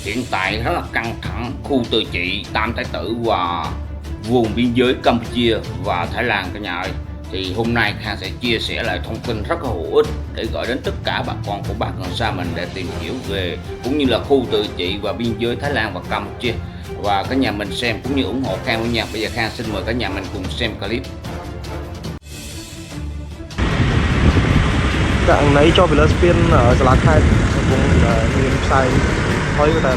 hiện tại rất là căng thẳng khu tự trị Tam Thái Tử và vùng biên giới Campuchia và Thái Lan cả nhà ơi. Thì hôm nay Khang sẽ chia sẻ lại thông tin rất là hữu ích để gửi đến tất cả bà con của Bắc Gần Sa mình để tìm hiểu về cũng như là khu tự trị và biên giới Thái Lan và Campuchia. Và cả nhà mình xem cũng như ủng hộ Khang luôn nha. Bây giờ Khang xin mời cả nhà mình cùng xem clip. Dạng nấy cho Philippines ở Sa La Khai cũng nguyên sai thôi người ta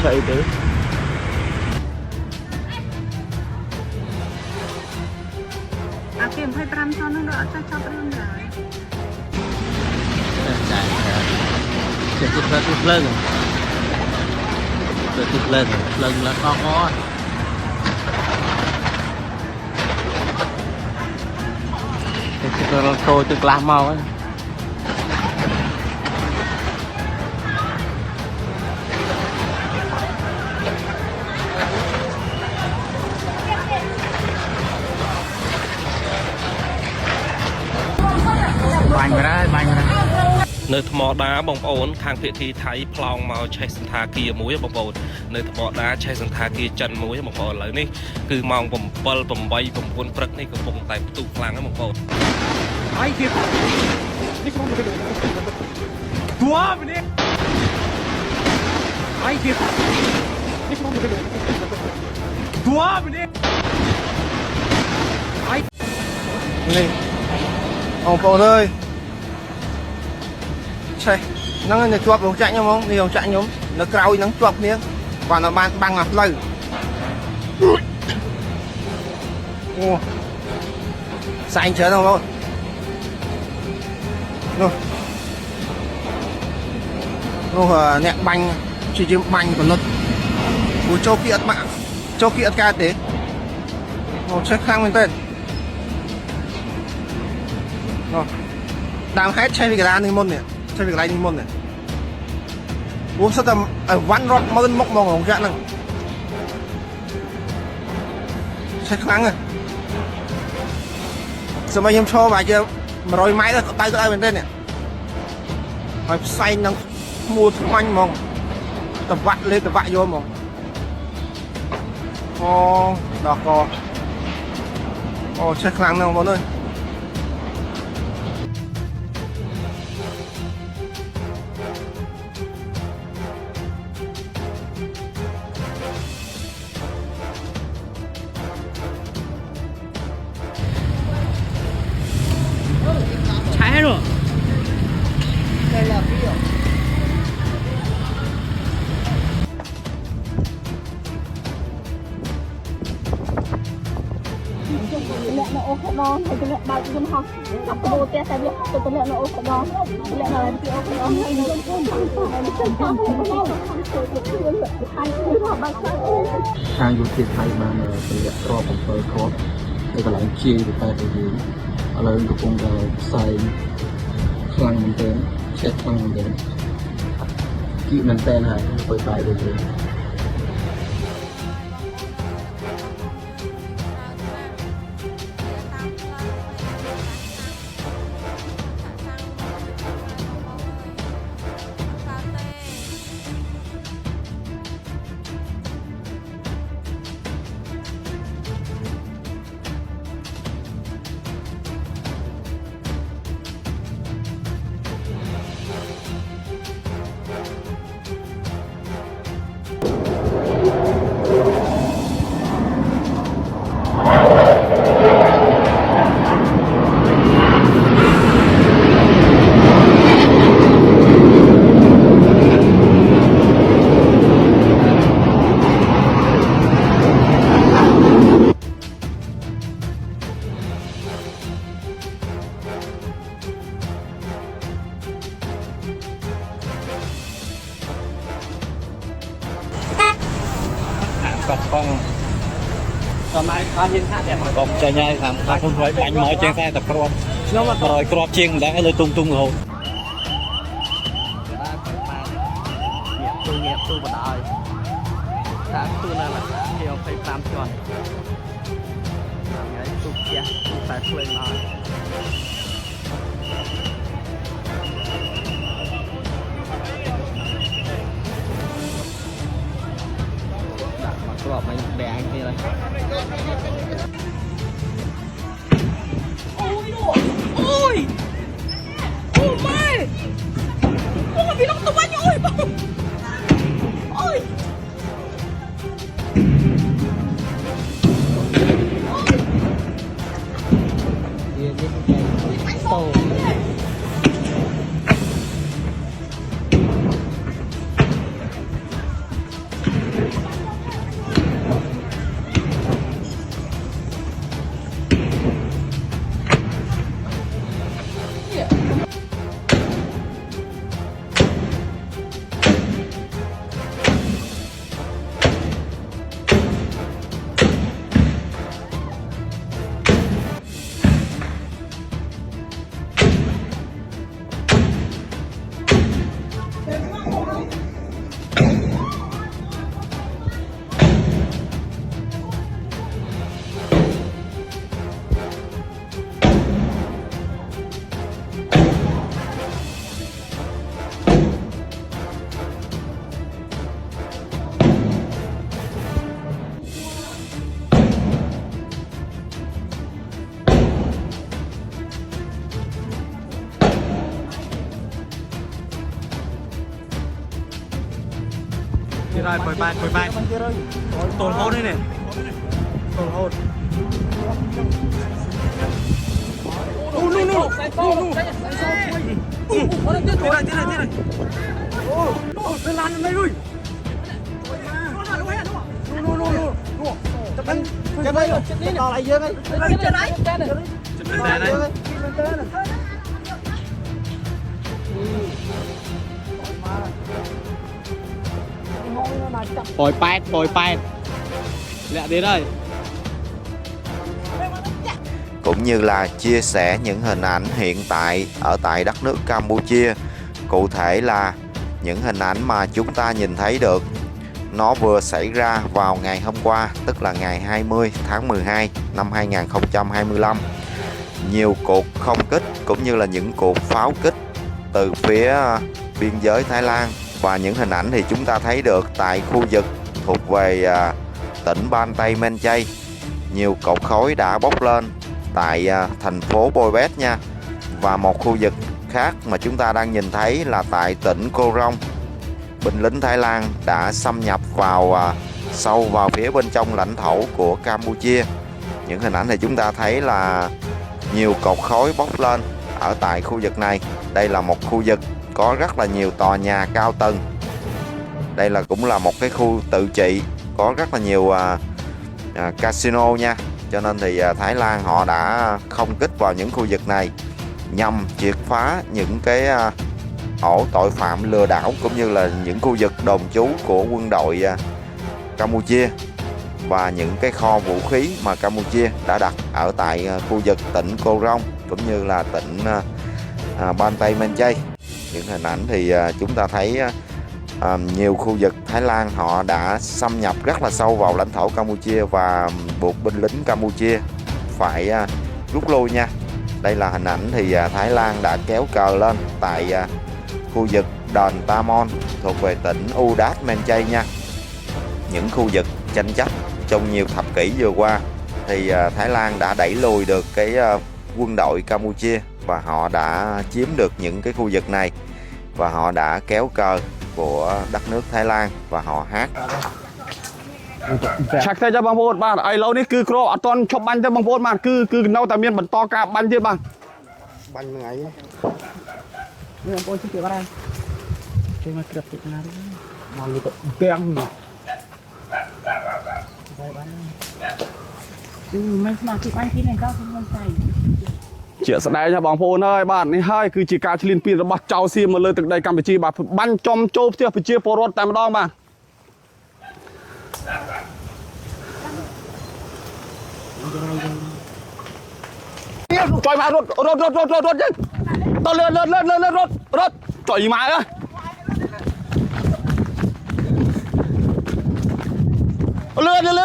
chạy tới Kim 25 cho nó đỡ cho ương rồi. Sẽ tụt lên là có tôi từ làm màu ấy. Bành vào đây. Nơi thợ mỏ đá bóng ổn thang phía thi thấy plong màu chạy sân thà kia muối bóng ổn nơi thợ mỏ đá chạy sân thà kia chân muối bóng ổn lại ní cứ mong bóng bal bóng bay bóng quân prất ní cái bóng tay tụ phlang bóng ổn ai kịp ní không được tua bên đi ai kịp ní không được tua bên đi ai này ông bộ ơi chạy nó là chuột vào chạy nhau không nhiều chạy nhóm nó cào nó chuột miếng còn nó băng ngập lầy xanh chớ đâu nó nẹt banh chỉ banh của nó của cho kia ca thế nó check khang bên tên đang hết chơi cái đàn môn này chơi việc này môn này uống sao tầm ở ván rót mơn mốc mong không chạm năng chơi kháng rồi sao mà em cho bài chưa mà rồi máy tay tôi bên trên này phải xanh năng mua quanh mong tập vặt lên tập vạ vô mong đỏ cò chơi kháng nào bọn ơi cháy rồi Đây là ví dụ lẹ nó ô khổ đòn hay cái lẹ bao nhiêu học học cái đồ tia sai việc cái lẹ nó ô khổ đòn lẹ là cái ô khổ đòn hay nó Khang vô thiệt hay mà lẹ to cũng phải có cái lại chia được tay thì ở đây cũng là xài khăn mình tên chết khăn mình tên kỹ mình tên này phải tay được rồi cọc con hôm nay có những khác đẹp cọc chạy nhai làm ta không phải bánh mở trên xe tập crom rồi crop chiên đã lên tung rồi nghiệp tu vào đời ta tu là nhiều phải làm cho ngày tu kia tu phải lên nói bỏ bánh bè anh kia đây Ôi ôi mày ôi vì nó tung anh ôi ôi rồi bồi bài tồn hôn đây nè tồn hôn bồi bẹt lẹ đến đây cũng như là chia sẻ những hình ảnh hiện tại ở tại đất nước Campuchia. Cụ thể là những hình ảnh mà chúng ta nhìn thấy được nó vừa xảy ra vào ngày hôm qua, tức là ngày 20 tháng 12 năm 2025. Nhiều cuộc không kích cũng như là những cuộc pháo kích từ phía biên giới Thái Lan, và những hình ảnh thì chúng ta thấy được tại khu vực thuộc về tỉnh Ban Tây Men Chay. Nhiều cột khói đã bốc lên tại thành phố Boi Bet nha. Và một khu vực khác mà chúng ta đang nhìn thấy là tại tỉnh Cô Rong. Binh lính Thái Lan đã xâm nhập vào sâu vào phía bên trong lãnh thổ của Campuchia. Những hình ảnh thì chúng ta thấy là nhiều cột khói bốc lên ở tại khu vực này. Đây là một khu vực có rất là nhiều tòa nhà cao tầng. Đây là cũng là một cái khu tự trị có rất là nhiều casino nha. Cho nên thì Thái Lan họ đã không kích vào những khu vực này nhằm triệt phá những cái ổ tội phạm lừa đảo cũng như là những khu vực đồn trú của quân đội Campuchia và những cái kho vũ khí mà Campuchia đã đặt ở tại khu vực tỉnh Cô Rong cũng như là tỉnh Ban Tây Men Chay. Những hình ảnh thì chúng ta thấy nhiều khu vực Thái Lan họ đã xâm nhập rất là sâu vào lãnh thổ Campuchia và buộc binh lính Campuchia phải rút lui nha. Đây là hình ảnh thì Thái Lan đã kéo cờ lên tại khu vực đền Tamon thuộc về tỉnh Udat Men Chay nha. Những khu vực tranh chấp trong nhiều thập kỷ vừa qua thì Thái Lan đã đẩy lùi được cái quân đội Campuchia và họ đã chiếm được những cái khu vực này và họ đã kéo cờ của đất nước Thái Lan và họ hát. Chắc thế cho bang bột bạn, ai lâu ní cứ cro, toàn chụp banh cho bang bột bạn, cứ nâu tại miền bẩn to cả banh chứ bạn. bánh ngày Người bôi chứ kiểu đây chơi mà kịp thì nào mà người ta bèn mấy mà chụp anh này cao không phải Chuyện sẽ đây nha bang bột ơi bạn, này hai cứ chỉ cả liên pin rồi bắt cháu xì mà lên từ đây Campuchia bạn banh trong chộp chưa phải chia porot tại mà đong bạn. Trời mà rút chứ. Tao lên rút. Trời mà ơi.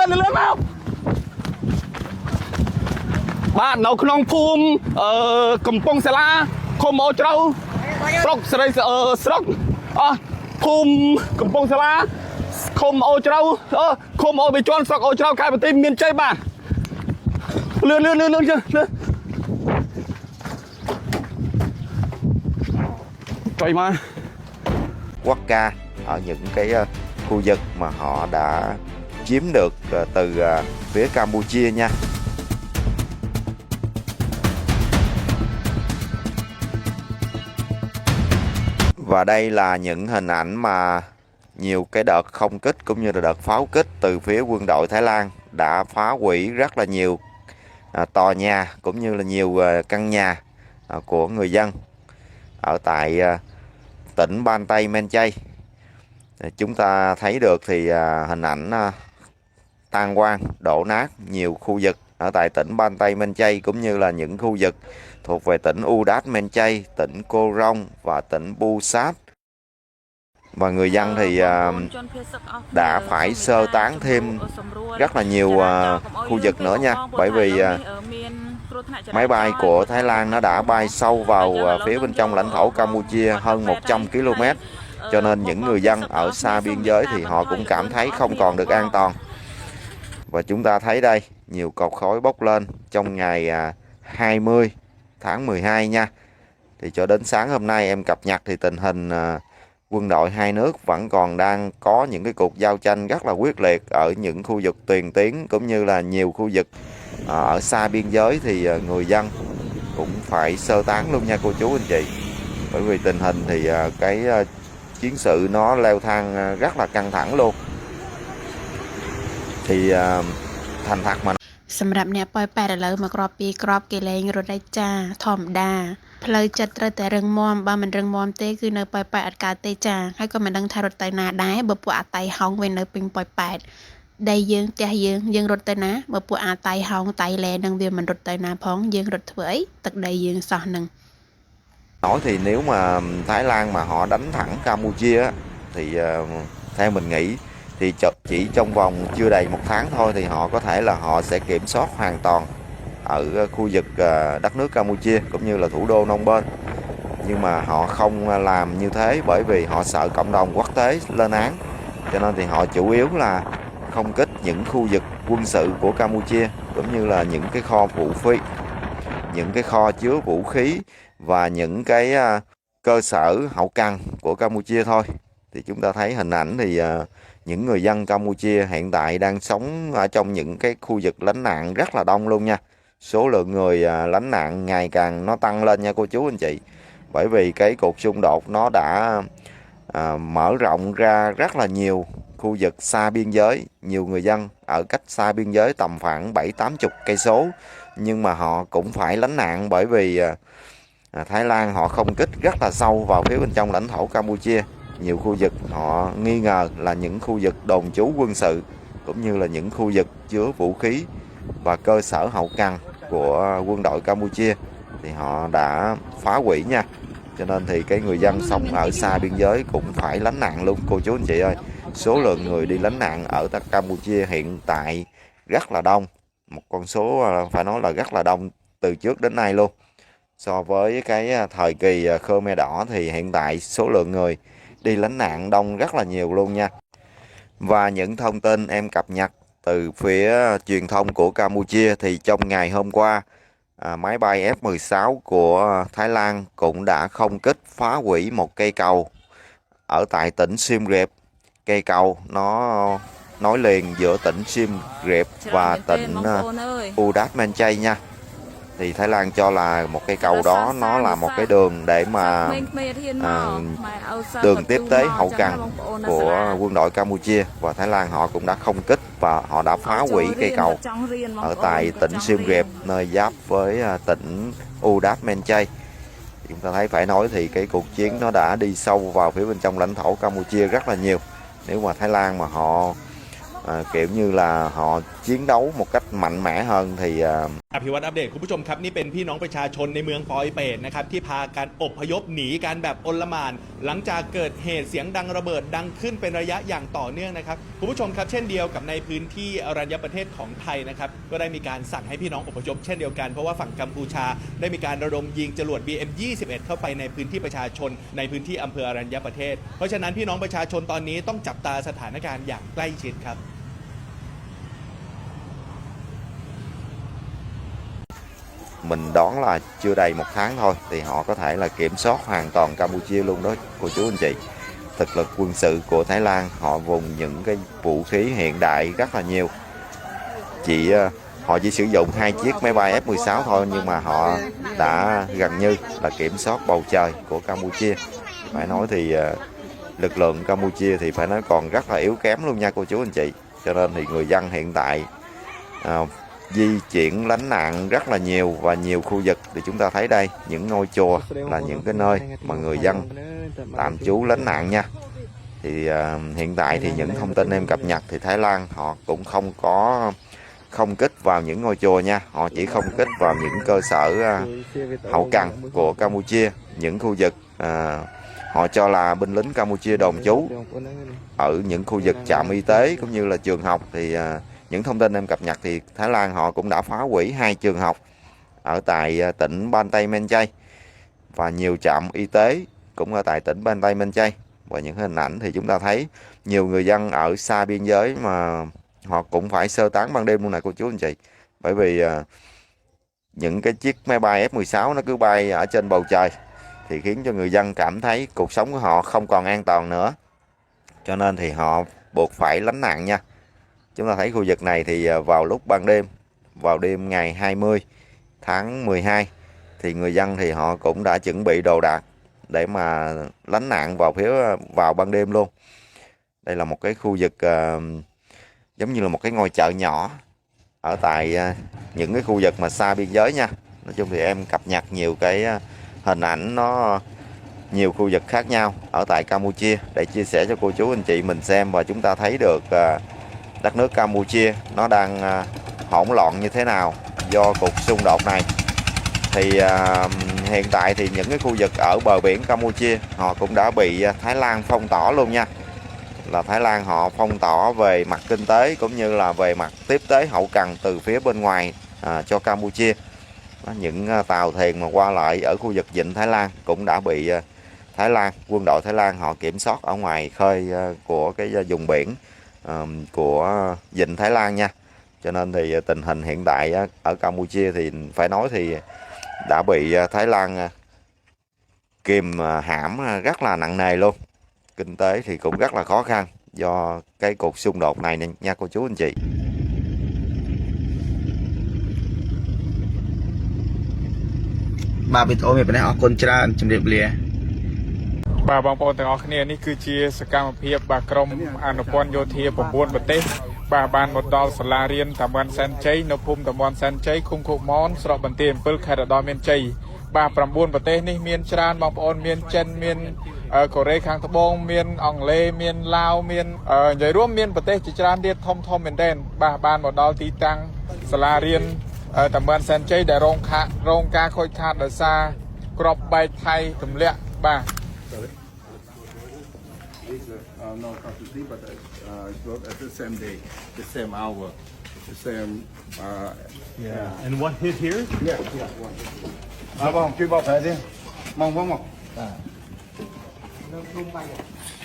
Lên mau. Bạn nấuក្នុងភូមិកំពង់សាឡាឃុំអូជ្រៅស្រុកស្រីស្រុកភូមិកំពង់សាឡា khom ô trâu khom ô bị tròn sọc ô trâu cái bờ tim miền tây bà lươn chưa trời mà quốc ca ở những cái khu vực mà họ đã chiếm được từ phía Campuchia nha. Và đây là những hình ảnh mà nhiều cái đợt không kích cũng như là đợt pháo kích từ phía quân đội Thái Lan đã phá hủy rất là nhiều tòa nhà cũng như là nhiều căn nhà của người dân ở tại tỉnh Ban Tây Men Chay. Chúng ta thấy được thì hình ảnh tan hoang đổ nát nhiều khu vực ở tại tỉnh Ban Tây Men Chay cũng như là những khu vực thuộc về tỉnh Udat Men Chay, tỉnh Cô Rong và tỉnh Bu Sát. Và người dân thì đã phải sơ tán thêm rất là nhiều khu vực nữa nha, bởi vì máy bay của Thái Lan nó đã bay sâu vào phía bên trong lãnh thổ Campuchia hơn 100 km, cho nên những người dân ở xa biên giới thì họ cũng cảm thấy không còn được an toàn. Và chúng ta thấy đây nhiều cột khói bốc lên trong ngày 20 tháng 12 nha. Thì cho đến sáng hôm nay em cập nhật thì tình hình quân đội hai nước vẫn còn đang có những cái cuộc giao tranh rất là quyết liệt ở những khu vực Tuyền Tiến cũng như là nhiều khu vực ở xa biên giới, thì người dân cũng phải sơ tán luôn nha cô chú anh chị. Bởi vì tình hình thì cái chiến sự nó leo thang rất là căng thẳng luôn. Thì thành thật mà សម្រាប់អ្នកប៉ោយប៉ែតឥឡូវមកក្របពីក្របគេលេងរត់ដែរចាធម្មតាផ្លូវចិត្តត្រូវតែរឹងមាំបើមិនរឹងមាំទេគឺនៅប៉ោយប៉ែតអត់កើតទេចាហើយក៏មិនដឹងថារត់ទៅណាដែរបើពួកអាតៃហោងវិញនៅពេញប៉ោយប៉ែតដីយើងផ្ទះយើងរត់ទៅណាបើពួកអាតៃហោងតៃឡែនឹងវាមិនរត់ទៅណាផងយើងរត់ធ្វើអីទឹកដីយើងសោះនឹង nói thì nếu mà Thái Lan mà họ đánh thẳng Campuchia thì theo mình nghĩ thì chỉ trong vòng chưa đầy 1 tháng thôi thì họ có thể là họ sẽ kiểm soát hoàn toàn ở khu vực đất nước Campuchia cũng như là thủ đô Phnom Penh. Nhưng mà họ không làm như thế bởi vì họ sợ cộng đồng quốc tế lên án, cho nên thì họ chủ yếu là không kích những khu vực quân sự của Campuchia cũng như là những cái kho vũ khí, những cái kho chứa vũ khí và những cái cơ sở hậu cần của Campuchia thôi. Thì chúng ta thấy hình ảnh thì những người dân Campuchia hiện tại đang sống ở trong những cái khu vực lánh nạn rất là đông luôn nha. Số lượng người lánh nạn ngày càng nó tăng lên nha cô chú anh chị. Bởi vì cái cuộc xung đột nó đã mở rộng ra rất là nhiều khu vực xa biên giới. Nhiều người dân ở cách xa biên giới tầm khoảng 7-80 cây số, nhưng mà họ cũng phải lánh nạn bởi vì Thái Lan họ không kích rất là sâu vào phía bên trong lãnh thổ Campuchia. Nhiều khu vực họ nghi ngờ là những khu vực đồn trú quân sự cũng như là những khu vực chứa vũ khí và cơ sở hậu cần của quân đội Campuchia thì họ đã phá hủy nha. Cho nên thì cái người dân sống ở xa biên giới cũng phải lánh nạn luôn cô chú anh chị ơi. Số lượng người đi lánh nạn ở Campuchia hiện tại rất là đông, một con số phải nói là rất là đông từ trước đến nay luôn. So với cái thời kỳ Khmer Đỏ thì hiện tại số lượng người đi lánh nạn đông rất là nhiều luôn nha. Và những thông tin em cập nhật từ phía truyền thông của Campuchia thì trong ngày hôm qua máy bay F-16 của Thái Lan cũng đã không kích phá hủy một cây cầu ở tại tỉnh Siem Reap. Cây cầu nó nối liền giữa tỉnh Siem Reap và tỉnh Udat Men Chay nha. Thì Thái Lan cho là một cây cầu đó nó là một cái đường để mà đường tiếp tế hậu cần của quân đội Campuchia, và Thái Lan họ cũng đã không kích và họ đã phá hủy cây cầu ở tại tỉnh Siem Reap nơi giáp với tỉnh Udat Men Chay. Chúng ta thấy phải nói thì cái cuộc chiến nó đã đi sâu vào phía bên trong lãnh thổ Campuchia rất là nhiều. Nếu mà Thái Lan mà họ kiểu như là họ chiến đấu một cách mạnh mẽ hơn thì อภิวัตอัปเดตคุณผู้ชมครับนี่เป็นพี่น้องประชาชนในเมืองปอยเปตนะครับที่พากันอพยพหนีกันแบบอลหม่านหลังจากเกิดเหตุเสียงดังระเบิดดังขึ้นเป็นระยะอย่างต่อเนื่องนะครับคุณผู้ชมครับเช่นเดียวกับในพื้นที่อรัญญประเทศของไทยนะครับก็ได้มีการสั่งให้พี่น้องอพยพเช่นเดียวกันเพราะว่าฝั่งกัมพูชาได้มีการระดมยิงจรวด BM-21 เข้าไปในพื้นที่ประชาชนในพื้นที่อำเภออรัญญประเทศเพราะฉะนั้นพี่น้องประชาชนตอนนี้ต้องจับตาสถานการณ์อย่างใกล้ชิดครับ mình đoán là chưa đầy 1 tháng thôi thì họ có thể là kiểm soát hoàn toàn Campuchia luôn đó cô chú anh chị. Thực lực quân sự của Thái Lan họ vùng những cái vũ khí hiện đại rất là nhiều. Họ chỉ sử dụng 2 chiếc máy bay F-16 thôi nhưng mà họ đã gần như là kiểm soát bầu trời của Campuchia. Phải nói thì lực lượng Campuchia thì phải nói còn rất là yếu kém luôn nha cô chú anh chị. Cho nên thì người dân hiện tại di chuyển lánh nạn rất là nhiều và nhiều khu vực thì chúng ta thấy đây những ngôi chùa là những cái nơi mà người dân tạm trú lánh nạn nha. Thì hiện tại thì những thông tin em cập nhật thì Thái Lan họ cũng không kích vào những ngôi chùa nha, họ chỉ không kích vào những cơ sở hậu cần của Campuchia, những khu vực họ cho là binh lính Campuchia đồn trú ở những khu vực trạm y tế cũng như là trường học. Thì những thông tin em cập nhật thì Thái Lan họ cũng đã phá hủy 2 trường học ở tại tỉnh Banteay Meanchey và nhiều trạm y tế cũng ở tại tỉnh Banteay Meanchey. Và những hình ảnh thì chúng ta thấy nhiều người dân ở xa biên giới mà họ cũng phải sơ tán ban đêm luôn này cô chú anh chị. Bởi vì những cái chiếc máy bay F-16 nó cứ bay ở trên bầu trời thì khiến cho người dân cảm thấy cuộc sống của họ không còn an toàn nữa. Cho nên thì họ buộc phải lánh nạn nha. Chúng ta thấy khu vực này thì vào lúc ban đêm, vào đêm ngày 20 tháng 12 thì người dân thì họ cũng đã chuẩn bị đồ đạc để mà lánh nạn vào ban đêm luôn. Đây là một cái khu vực giống như là một cái ngôi chợ nhỏ ở tại những cái khu vực mà xa biên giới nha. Nói chung thì em cập nhật nhiều cái hình ảnh nó nhiều khu vực khác nhau ở tại Campuchia để chia sẻ cho cô chú anh chị mình xem và chúng ta thấy được đất nước Campuchia nó đang hỗn loạn như thế nào do cuộc xung đột này. Thì hiện tại thì những cái khu vực ở bờ biển Campuchia họ cũng đã bị Thái Lan phong tỏa luôn nha. Là Thái Lan họ phong tỏa về mặt kinh tế cũng như là về mặt tiếp tế hậu cần từ phía bên ngoài cho Campuchia. Những tàu thuyền mà qua lại ở khu vực vịnh Thái Lan cũng đã bị Thái Lan, quân đội Thái Lan họ kiểm soát ở ngoài khơi của cái vùng biển của vịnh Thái Lan nha. Cho nên thì tình hình hiện tại ở Campuchia thì phải nói thì đã bị Thái Lan kìm hãm rất là nặng nề luôn. Kinh tế thì cũng rất là khó khăn do cái cuộc xung đột này nha cô chú anh chị. បាទវីដេអូមានប៉ុណ្ណេះអរគុណច្រើនជម្រាបលា បាទបងប្អូនទាំងអស់គ្នានេះគឺជាសកម្មភាពបាទក្រុមអនុព័ន្ធយោធា9ប្រទេសបាទបានមកដល់សាលារៀនតាមាន់សែនជ័យនៅភូមិតាមាន់សែនជ័យឃុំខូកមនស្រុកបន្ទាយអំពិលខេត្តឧត្តរមានជ័យបាទ9ប្រទេសនេះមានច្រើនបងប្អូនមានចិនមានកូរ៉េខាងត្បូងមានអង់គ្លេសមានឡាវមាននិយាយរួមមានប្រទេសជាច្រើនទៀតធំមែនទែនបាទបានមកដល់ទីតាំងសាលារៀនតាមាន់សែនជ័យដែលរងការខូចខាតដោយសារក្របបែកថៃទម្លាក់បាទ no completely, but it's not at the same day, the same hour, the same. Yeah. And what hit here? Yeah. Bom, kêu bom phải đi. Mong vâng mong.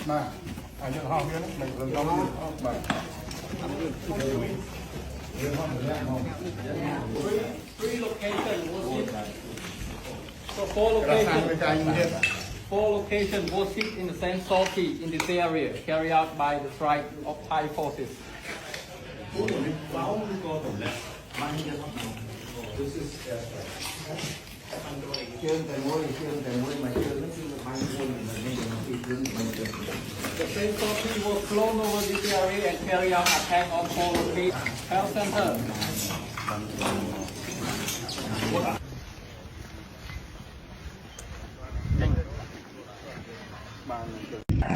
Mà, những hòm kia mình vẫn có mà. So four locations was hit in the same sortie in this area carried out by the strike of Thai forces. The same sortie was flown over this area and carried out attack on four locations. Health center.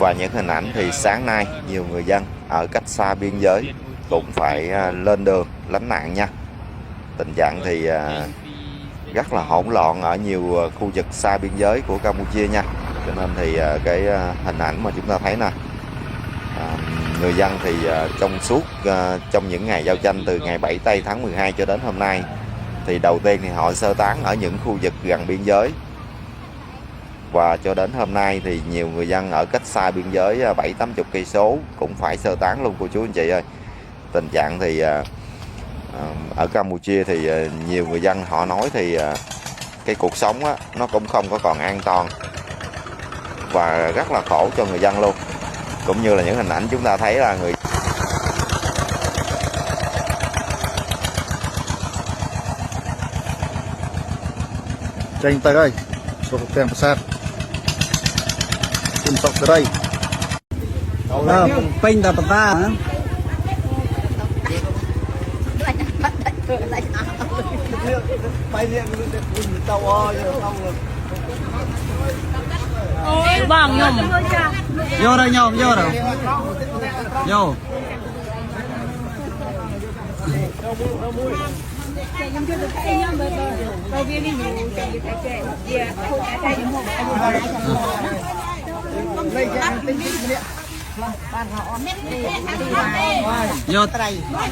Và những hình ảnh thì sáng nay nhiều người dân ở cách xa biên giới cũng phải lên đường lánh nạn nha. Tình trạng thì rất là hỗn loạn ở nhiều khu vực xa biên giới của Campuchia nha. Cho nên thì cái hình ảnh mà chúng ta thấy nè, người dân thì trong suốt trong những ngày giao tranh từ ngày 7 tây tháng 12 cho đến hôm nay, thì đầu tiên thì họ sơ tán ở những khu vực gần biên giới, và cho đến hôm nay thì nhiều người dân ở cách xa biên giới 7-80 cây số cũng phải sơ tán luôn cô chú anh chị ơi. Tình trạng thì ở Campuchia thì nhiều người dân họ nói thì cái cuộc sống á, nó cũng không có còn an toàn và rất là khổ cho người dân luôn. Cũng như là những hình ảnh chúng ta thấy là người Chanh tới đây, số tiền sát. Kim sọc tới đây. Pin ta ta. Bang nhom. Vô đây nhom, vô đâu. Vô.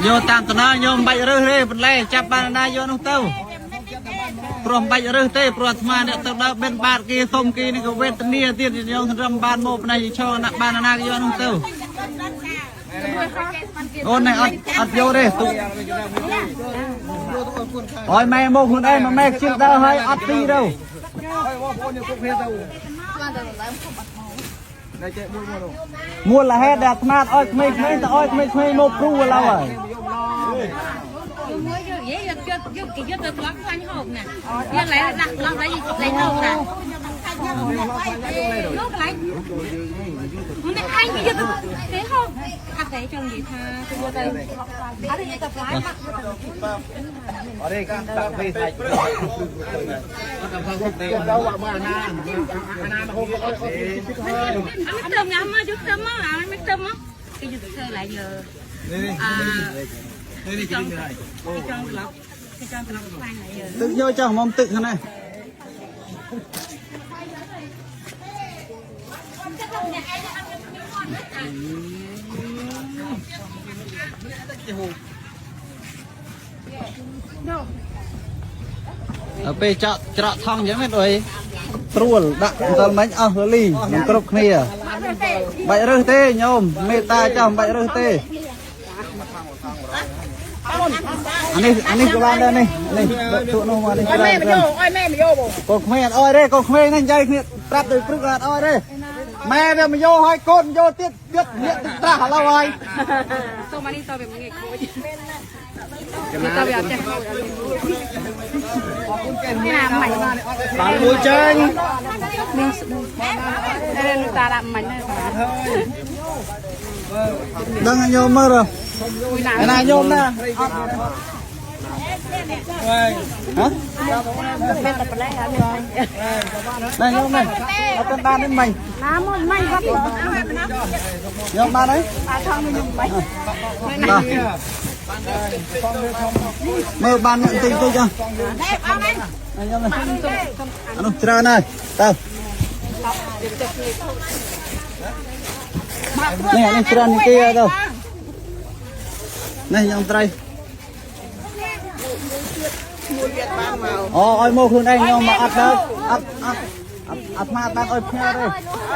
Vô tam tana nhom bạch rư rê bật lê chắp banana vô nông tâu. Prom bạch rư tê prom thma nè tâu đa bên bát kia thôm kia này có bên tận nia tiền thì nhom râm ban mộp này cho nặng banana vô nông tâu. Ôn này ăn vô đây tụ. Ôi mẹ môខ្លួនem mà mẹ chưa đâu hay ăn đi đâu. Mua là hết đạt mát ôi mấy một ru là rồi. Tự vô cho mong tự thế này. Ở bên chợ thong giống hết rồi. Truồn đặng tao mấy hứa ly mình cướp kia. Bậy rư tê nhôm mê ta chồng bậy rư tê. Anh đi các bạn đây này, này tụi nó mà đi cái đây. Ôi mẹ mà vô. Con khmê ơi đây, con khmê nên dây kia bắt được trước là ơi đây. Mẹ đây mà vô hai con vô tiết biết hiện thực ra hả lâu rồi. Xong mà đi tao về một ngày cuối. Tao về ăn Bạn vui chơi. Đây ta làm mảnh này. Đừng anh nhôm mơ rồi. Cái này nhôm nè. Hả? Đây nhôm này. Ở trên ban đến mình. Nhôm ban đấy. Mơ ban nhận tình tôi cho. Đây nhôm này. Anh chờ này. Đâu. Nè này chờ này kia đâu. Này nhông trai. Ôi muaខ្លួនឯងញោមមកអត់ទៅអត់ស្មាតបានអុយផ្ញើទេ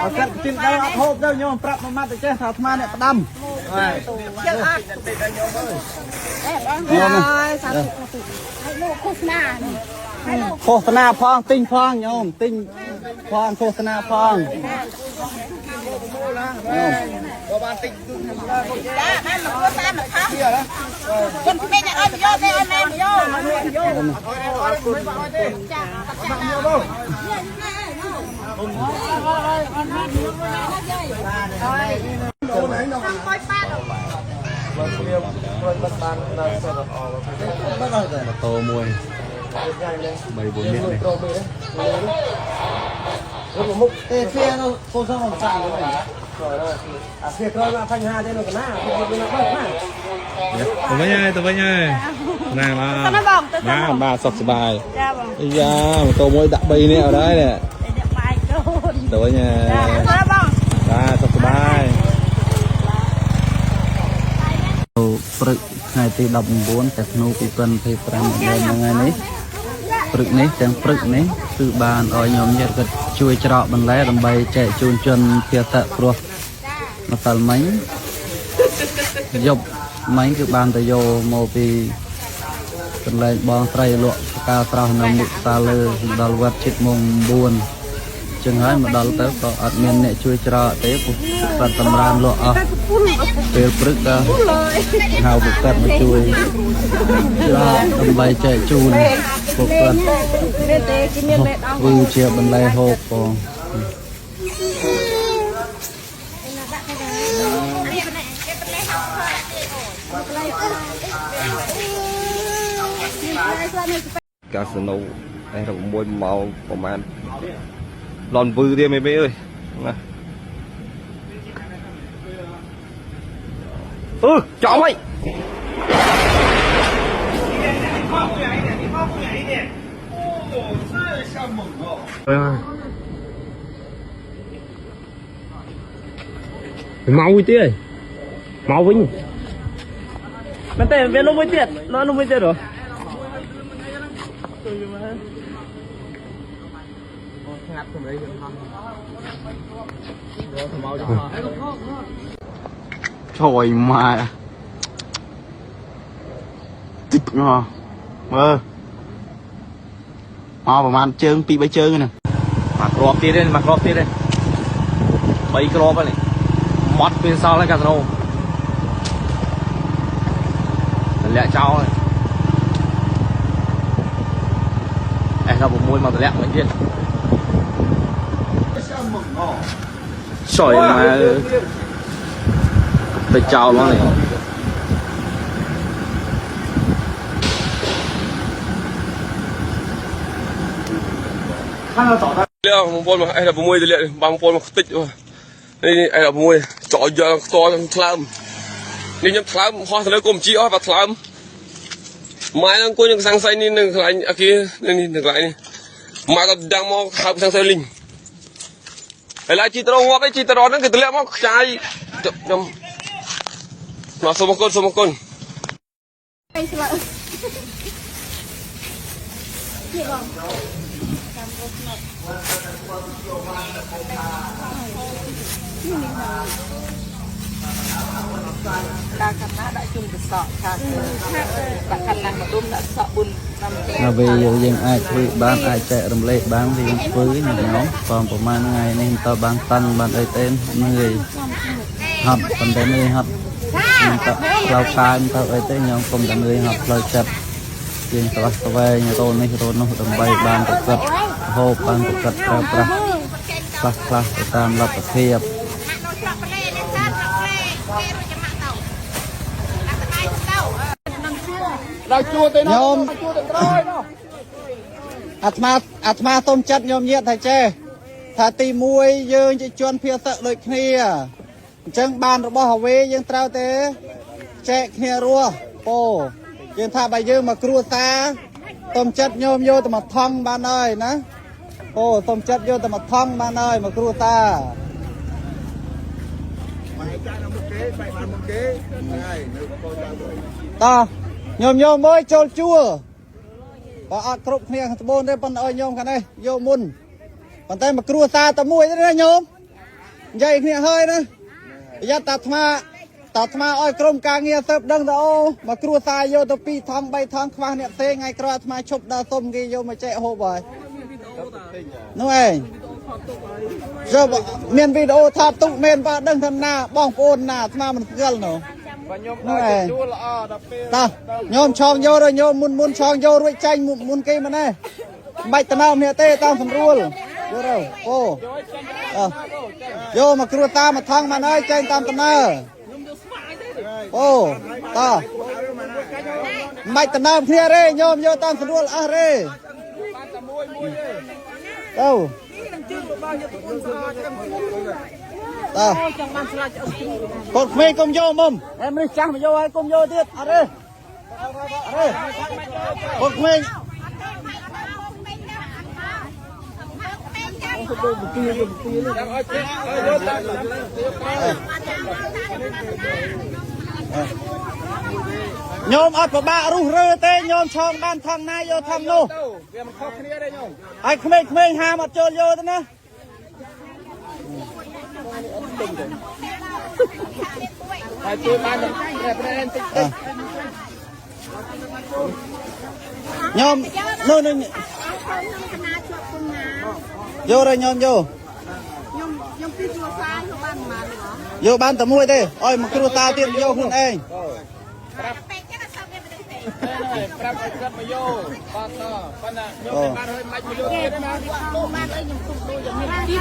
អត់ចិត្តទីដល់អត់ហូបទៅញោមប្រាប់មួយម៉ាត់ទៅចេះថាអាត្មាអ្នកផ្ដាំចិត្តអត់ញោមហើយសាប់ឲ្យលោកឃោសនាឃោសនាផងទិញផងញោមទិញផងឃោសនាផងបើបានទិញគឺចាបានមកតាមមកខាងជនពេញអត់យកទេអត់មែនយកចាតោមួយ3-4នេះrồi một tê xe nó cô sao làm sao vậy? Rồi rồi. À xe coi là phanh hai thế nó cái nào? Nó bắt mà. ตัวไปยังตัวไปยังนั่งมาสบสบายยาตัวมวยดักใบเนี่ยเอาได้เนี่ยตัวไปยังสบสบาย ព្រឹកថ្ងៃទី19តែធ្នូ2025ថ្ងៃនេះព្រឹកនេះទាំងព្រឹកនេះគឺបានឲ្យញោមញាតិគាត់ជួយច្រកបន្លែដើម្បីចែកជូនជនភាតៈព្រោះម្សិលមិញយប់មិញគឺបានទៅយកមកពីកន្លែងបងស្រីលក់ការស្រស់នៅមុខសាលើដល់វត្តជិតម៉ោង9ចឹងហើយមកដល់ទៅក៏អត់មានអ្នកជួយច្រកទេពុទ្ធបាត់តម្រានលក់អស់ពេលព្រឹកក៏ហៅពុទ្ធបាត់មកជួយច្រកដើម្បីចែកជូនពុទ្ធបាត់វាជាបន្លែហូបផងកាស៊ីណូឯរមួយម៉ោងប្រហែលលន់វឺទៀតមេអើយណាចោលហើយមកវិញទៀតមកវិញមែនទេវានោះមួយទៀតនោះមួយទៀតហ៎trời mà tịch ngò mơ mà bạn chơi bị bay chơi nè mà crop tiếp đây bay crop này mót bên sau lại cả rồi lẹ cháu này ra một môi mà lẹ mấy kia trời mà phải chào nó này lẹ một môi mà ai là một môi thì lẹ ba một môi mà tích rồi đây ai là một môi chọi giờ to thlam nên nhắm thlam hoa thì nó cùng chi và thlam mai nó có những sang say nên đừng lại kia nên đừng lại đi mai nó đang mò học sang say linh lại chỉ tao ngó cái chỉ tao nó cái tao lẹ mò trái nhầm nó số một con đa khăn má đã chung được sọ thà bạn khăn năng mà đôm đã sọ bùn là vì dân ai thì bán ai chạy đầm lệ bán thì với những nhóm còn của man ngày nên tao bán tăng bán ấy tên người học còn đến người học lao cai tao ấy tên nhóm cùng là người học lao chặt tiền tao về nhà tôi này tôi nó tầm bay bán cục cật hộp bán cục cật ra tam lập thiệp nhôm atma tôm chất nhôm nhiệt thầy chê thà tì muôi dương chỉ chuan phía sợ đôi kia chân bàn rồi bỏ hậu về dương trao tế chê kia rùa ồ dương thà bài dương mà cua ta tôm chất nhôm vô tầm mặt thong ban ơi ná ồ tôm chất vô tầm mặt thong ban ơi mà cua ta ta nhôm mới trôi chua và ăn cướp kia thằng bôn đây bọn ơi nhôm cái này vô mun còn tay mà cua ta ta mui đấy nhôm dây kia hơi nữa giờ tạt ma ơi cơm càng nghe sập đằng đó mà cua ta vô tao pi thong bay thong khoang nẹt xe ngay cua ma chụp đa tôm kia vô mà chạy hộp rồi nói giờ miền video tháp tụ miền và đằng thằng na bong ôn na ma mình gần nữa ta nhôm chong vô rồi nhôm mun chong vô rồi chanh mun kia mà này bạch tao nào nè tê tao thầm ruột vô đâu ô vô mà cua ta mà thong mà nói chanh tam tao nào ô ta bạch tao nào kia đây nhôm vô tam thầm ruột à đây đâu cột mê công vô mầm em đi chăng mà vô hay công vô tiếp ở đây cột mê nhôm ớt của ba rú rơ tê nhôm chong ban thằng này vô thằng nô ai khmê khmê hà mà chơi vô thế nè nhôm nô nô vô rồi nhôm vô vô ban tầm mui đây ôi một cái ta tiền vô hun anh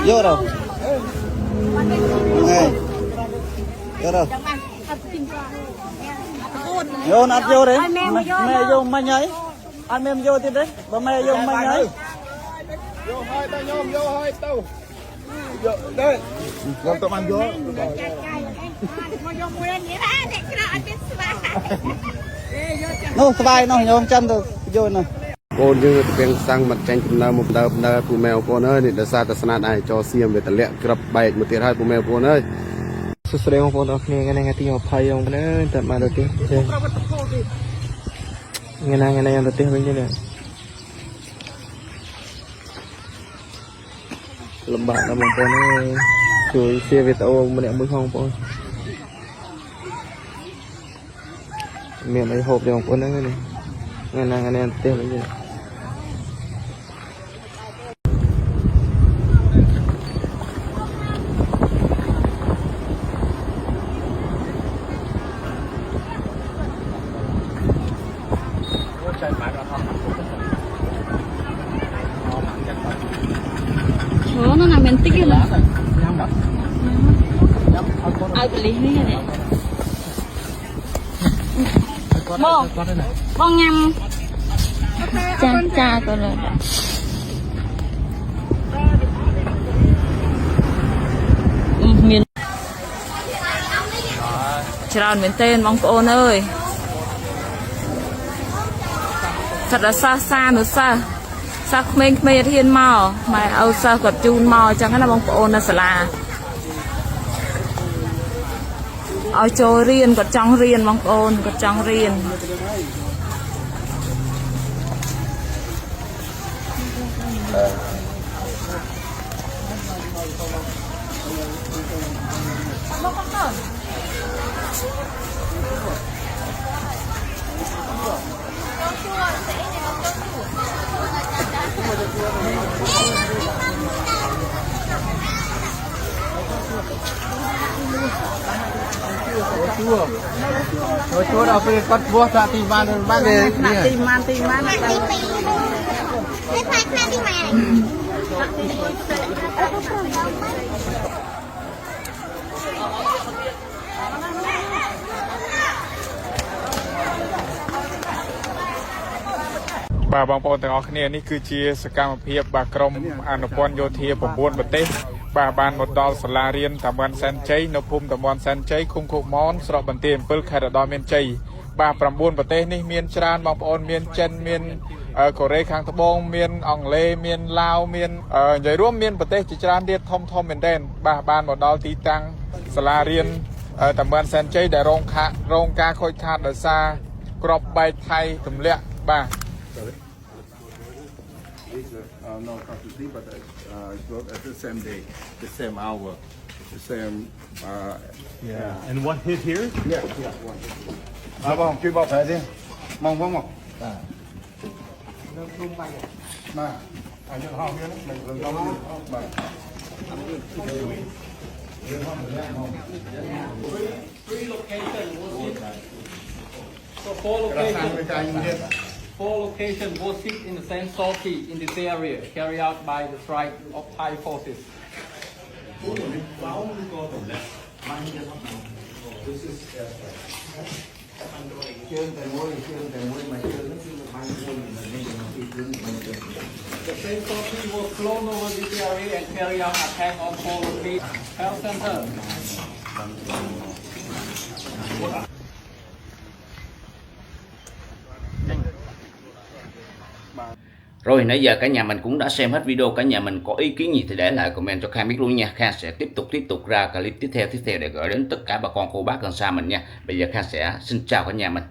vô rồi vô rồi vô nát vô đấy mẹ vô mày nhảy anh em vô tiền đấy bà mẹ vô mày nhảy vô hơi tao nhôm vô hơi tao đây làm tụi anh vô nó sbai nó nhôm chân rồi vô này កូនយើងទៅទាំងសាំងមកចាញ់ដំណើរមកដើរពូម៉ែបងប្អូនអើយនេះដោយសារតែស្នាដៃចោសៀមវាតម្លាក់ក្របបែកមកទៀតហើយពូម៉ែបងប្អូនអើយសួស្តីបងប្អូនអរគ្នាថ្ងៃទី20បងប្អូនអើយតែមកទៅទៀតថ្ងៃណាយ៉ាងទៅទៀតវិញទេលំបាកដល់បងប្អូនអើយជួយshare វីដេអូម្នាក់មួយផងបងប្អូនមានអីហូបទេបងប្អូនហ្នឹងថ្ងៃណាទៅទៀតវិញទេ nó nằm bên tích là ai bị lý này nè bông nhâm cha rồi miền tròn miền tên bông cô ơi thật là xa xa nữa xa sao mình thiên mò mà âu sao gặp chun mò chẳng cái là bông ôn là sả ở chỗ riêng có trong riêng bông ôn có trong riêng chua đâu phải cắt búa ra thì ban về tìm man bàបងប្អូនទាំងអស់គ្នានេះគឺជាសកម្មភាពបាទក្រុមអនុព័ន្ធយោធា9ប្រទេសបាទបានមកដល់សាលារៀនតាមាន់សែនជ័យនៅភូមិតាមាន់សែនជ័យឃុំឃុកម៉នស្រុកបន្ទាយអំពិលខេត្តឧត្តរមានជ័យបាទ9ប្រទេសនេះមានច្រើនបងប្អូនមានចិនមានកូរ៉េខាងត្បូងមានអង់គ្លេសមានឡាវមាននិយាយរួមមានប្រទេសជាច្រើនទៀតធំមែនទែនបាទបានមកដល់ទីតាំងសាលារៀនតាមាន់សែនជ័យដែលរងការខូចខាតដោយសារក្របបែកថៃទម្លាក់បាទ no constantly, but it work at the same day, the same hour, the same. Yeah. And what hit here? Yeah. Bông, truy bọc phải đi. Mong. Mà, anh nhận hòm kia mình đừng có mà. So four locations was hit in the same sortie in this area, carried out by the strike of Thai forces. The same forces will clone over the area and carry out attack on four locations. Health center. Rồi nãy giờ cả nhà mình cũng đã xem hết video, cả nhà mình có ý kiến gì thì để lại comment cho Khang biết luôn nha. Khang sẽ tiếp tục ra clip tiếp theo để gửi đến tất cả bà con cô bác gần xa mình nha. Bây giờ Khang sẽ xin chào cả nhà mình.